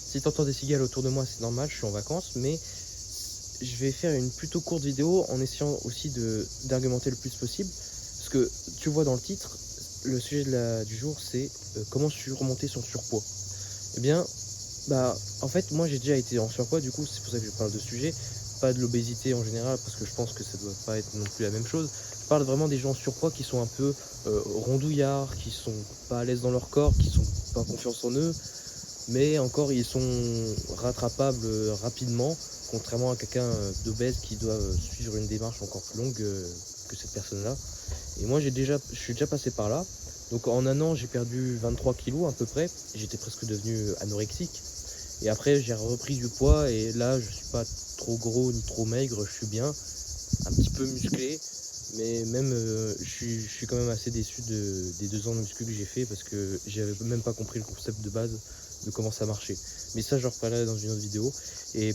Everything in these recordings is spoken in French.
Si t'entends des cigales autour de moi, c'est normal, je suis en vacances, mais je vais faire une plutôt courte vidéo en essayant aussi d'argumenter le plus possible. Parce que tu vois dans le titre, le sujet du jour, c'est comment surmonter son surpoids. Eh bien, en fait, moi j'ai déjà été en surpoids, du coup, c'est pour ça que je parle de ce sujet, pas de l'obésité en général, parce que je pense que ça doit pas être non plus la même chose. Je parle vraiment des gens en surpoids qui sont un peu rondouillards, qui sont pas à l'aise dans leur corps, qui sont pas confiance en eux, mais encore ils sont rattrapables rapidement, contrairement à quelqu'un d'obèse qui doit suivre une démarche encore plus longue que cette personne-là. Et moi je suis déjà passé par là. Donc en un an j'ai perdu 23 kilos à peu près, j'étais presque devenu anorexique. Et après j'ai repris du poids et là je suis pas trop gros ni trop maigre, je suis bien, un petit peu musclé. Mais même je suis quand même assez déçu des 2 ans de muscu que j'ai fait parce que j'avais même pas compris le concept de base de comment ça marchait. Mais ça, je reparlerai dans une autre vidéo. Et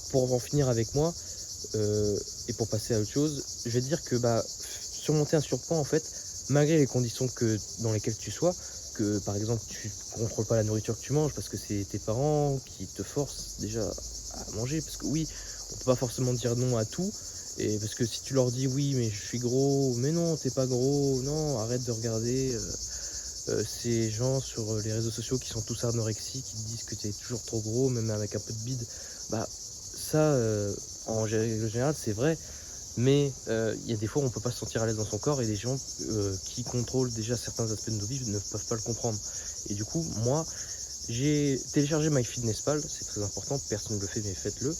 pour en finir avec moi, et pour passer à autre chose, je vais te dire que surmonter un surpoids, en fait, malgré les conditions dans lesquelles tu sois, que par exemple tu ne contrôles pas la nourriture que tu manges parce que c'est tes parents qui te forcent déjà à manger, parce que oui, on peut pas forcément dire non à tout, et parce que si tu leur dis oui mais je suis gros, mais non t'es pas gros, non arrête de regarder ces gens sur les réseaux sociaux qui sont tous anorexiques, qui te disent que tu es toujours trop gros, même avec un peu de bide, ça, en général, c'est vrai, mais il y a des fois où on peut pas se sentir à l'aise dans son corps et les gens qui contrôlent déjà certains aspects de nos vies ne peuvent pas le comprendre. Et du coup, moi, j'ai téléchargé MyFitnessPal, c'est très important, personne ne le fait, mais faites-le,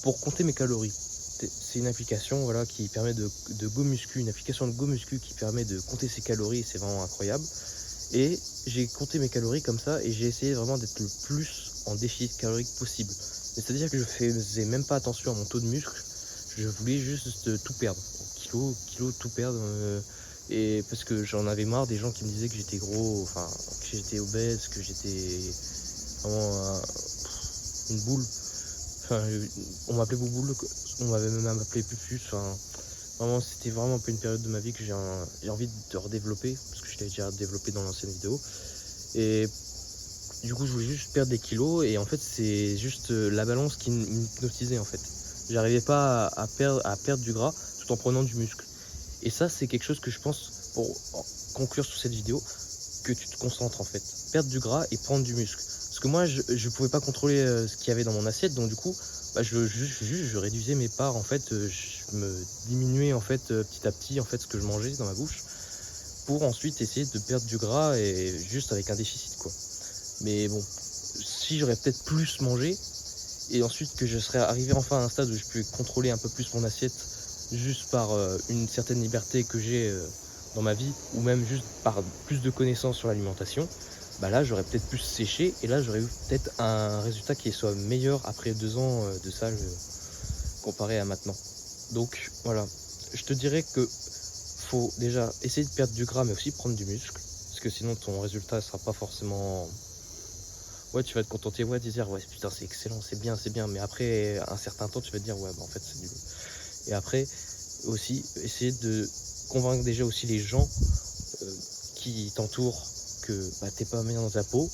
pour compter mes calories. C'est une application voilà, qui permet de GoMuscu, une application de GoMuscu qui permet de compter ses calories, c'est vraiment incroyable. Et j'ai compté mes calories comme ça et j'ai essayé vraiment d'être le plus en déficit calorique possible. C'est-à-dire que je faisais même pas attention à mon taux de muscle, je voulais juste tout perdre, kilo tout perdre. Et parce que j'en avais marre des gens qui me disaient que j'étais gros, enfin que j'étais obèse, que j'étais vraiment une boule. Enfin, on m'appelait Bouboule, on m'avait même appelé Pupus. Enfin, vraiment, c'était vraiment un peu une période de ma vie que j'ai envie de redévelopper, parce que je l'ai déjà développé dans l'ancienne vidéo. Et du coup, je voulais juste perdre des kilos, et en fait, c'est juste la balance qui m'hypnotisait en fait. J'arrivais pas à perdre du gras tout en prenant du muscle. Et ça, c'est quelque chose que je pense, pour conclure sur cette vidéo, que tu te concentres en fait. Perdre du gras et prendre du muscle. Parce que moi, je pouvais pas contrôler ce qu'il y avait dans mon assiette, donc du coup, je réduisais mes parts en fait. Je me diminuais en fait petit à petit en fait ce que je mangeais dans ma bouche pour ensuite essayer de perdre du gras et juste avec un déficit quoi. Mais bon, si j'aurais peut-être plus mangé et ensuite que je serais arrivé enfin à un stade où je pouvais contrôler un peu plus mon assiette juste par une certaine liberté que j'ai dans ma vie ou même juste par plus de connaissances sur l'alimentation, là j'aurais peut-être plus séché et là j'aurais eu peut-être un résultat qui soit meilleur après 2 ans de salle comparé à maintenant. Donc voilà, je te dirais que faut déjà essayer de perdre du gras mais aussi prendre du muscle parce que sinon ton résultat sera pas forcément... Ouais, tu vas te contenter de dire ouais putain c'est excellent, c'est bien, mais après un certain temps tu vas te dire ouais en fait c'est nul. Et après aussi essayer de convaincre déjà aussi les gens qui t'entourent que t'es pas bien dans ta peau,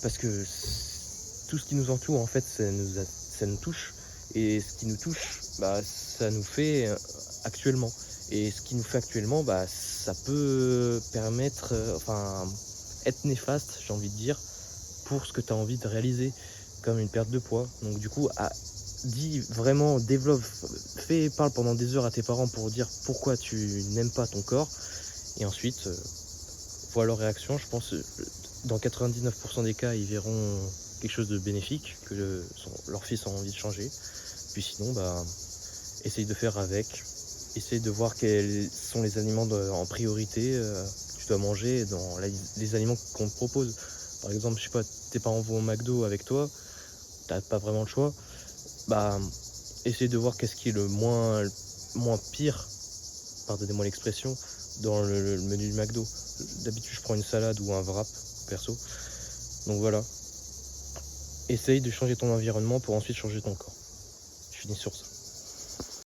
parce que tout ce qui nous entoure en fait ça nous touche, et ce qui nous touche ça nous fait actuellement, et ce qui nous fait actuellement ça peut permettre être néfaste, j'ai envie de dire, pour ce que tu as envie de réaliser, comme une perte de poids. Donc du coup, dis vraiment, développe, parle pendant des heures à tes parents pour dire pourquoi tu n'aimes pas ton corps, et ensuite vois leur réaction. Je pense dans 99% des cas ils verront quelque chose de bénéfique, que leur fils a envie de changer. Puis sinon essaye de faire avec, essaye de voir quels sont les aliments en priorité que tu dois manger dans les aliments qu'on te propose. Par exemple, je sais pas, tes parents vont au McDo avec toi, t'as pas vraiment le choix, essaye de voir qu'est-ce qui est le moins pire, pardonnez-moi l'expression, dans le menu du McDo. D'habitude je prends une salade ou un wrap perso. Donc voilà, essaye de changer ton environnement pour ensuite changer ton corps. Je finis sur ça.